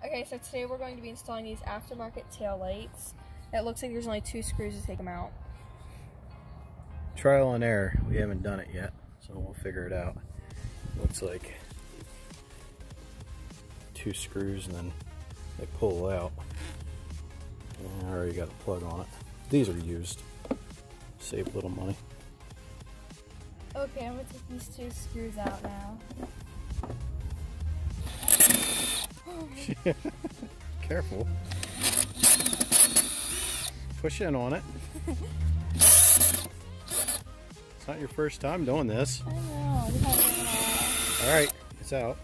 Okay, so today we're going to be installing these aftermarket tail lights. It looks like there's only 2 screws to take them out. Trial and error. We haven't done it yet, so we'll figure it out. Looks like 2 screws and then they pull out. And I already got a plug on it. These are used. Save a little money. Okay, I'm going to take these 2 screws out now. Careful. Push in on it. It's not your first time doing this. I know. Alright, it's out.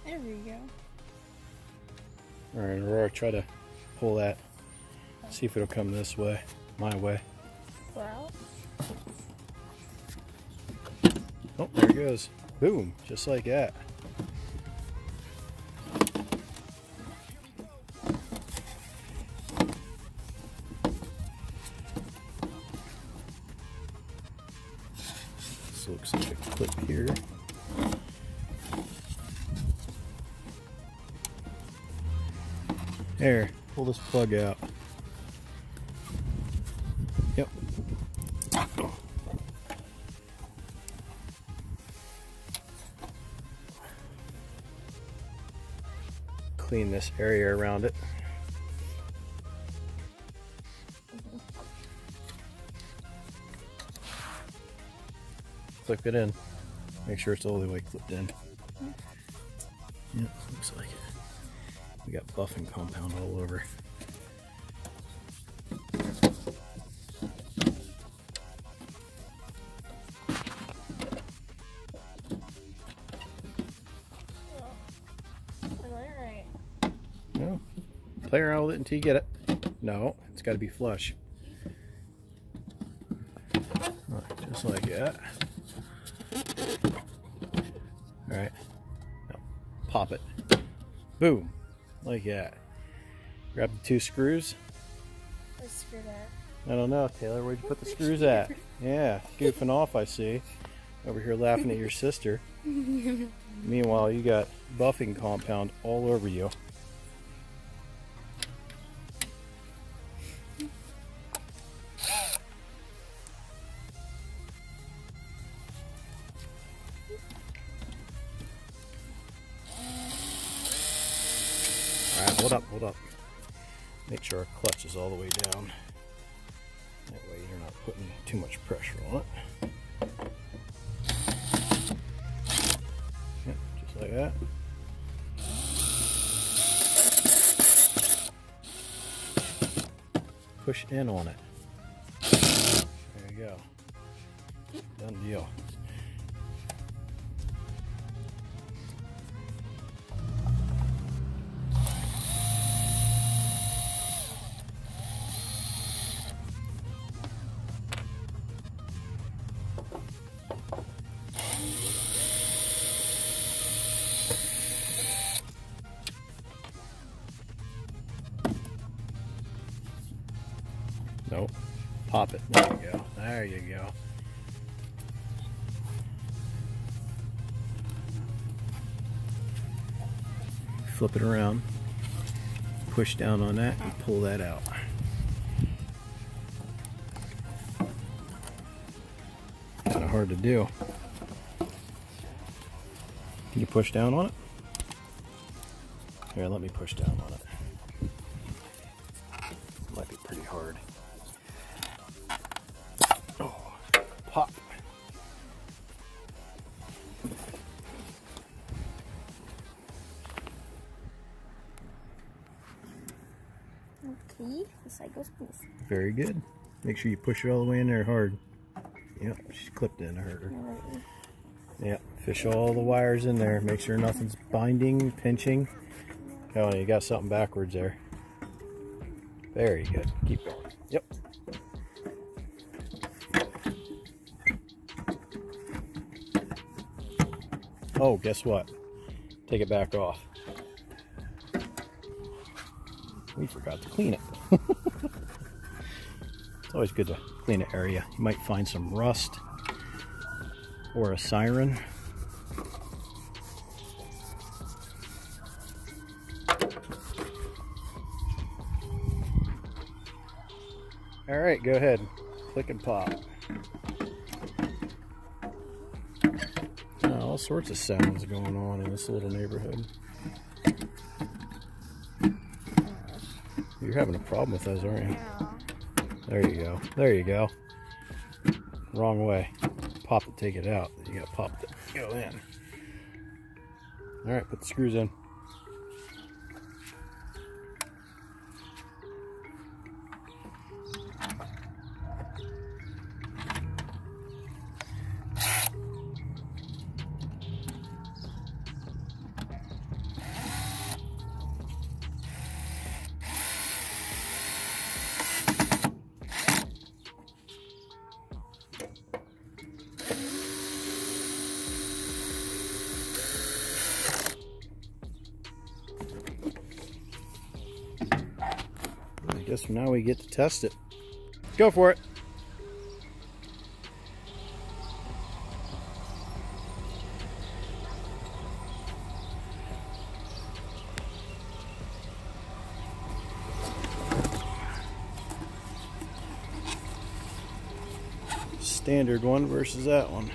There we go. Alright, Aurora, try to pull that. See if it'll come this way. My way. Well. Oh, there it goes. Boom, just like that. This looks like a clip here. There, pull this plug out. Yep. Clean this area around it. Clip it in. Make sure it's all the way clipped in. Yep, looks like it. We got buffing compound all over. No, play around with it until you get it. No, it's got to be flush. Just like that. All right, now pop it. Boom, like that. Grab the 2 screws. Where's the screw at? I don't know, Taylor. Where'd you put the screws at? Yeah, goofing off, I see. Over here laughing at your sister. Meanwhile, you got buffing compound all over you. Alright, hold up. Make sure our clutch is all the way down. That way you're not putting too much pressure on it. Yep, just like that. Push in on it. There you go. Done deal. Nope. Pop it. There you go. There you go. Flip it around. Push down on that and pull that out. Kind of hard to do. Can you push down on it? Here, let me push down on it. Might be pretty hard. Oh, pop. Okay, this side goes please. Very good. Make sure you push it all the way in there hard. Yep, she's clipped in her. Yep, fish all the wires in there. Make sure nothing's binding, pinching. Oh, you got something backwards there. Very good. Keep going. Yep. Oh, guess what? Take it back off. We forgot to clean it. It's always good to clean an area. You might find some rust, or a siren. All right, go ahead, click and pop. All sorts of sounds going on in this little neighborhood. You're having a problem with those, aren't you? Yeah. There you go. There you go. Wrong way. Pop it, take it out. You gotta pop it, go in. All right, put the screws in. I guess now we get to test it. Go for it. Standard one versus that one.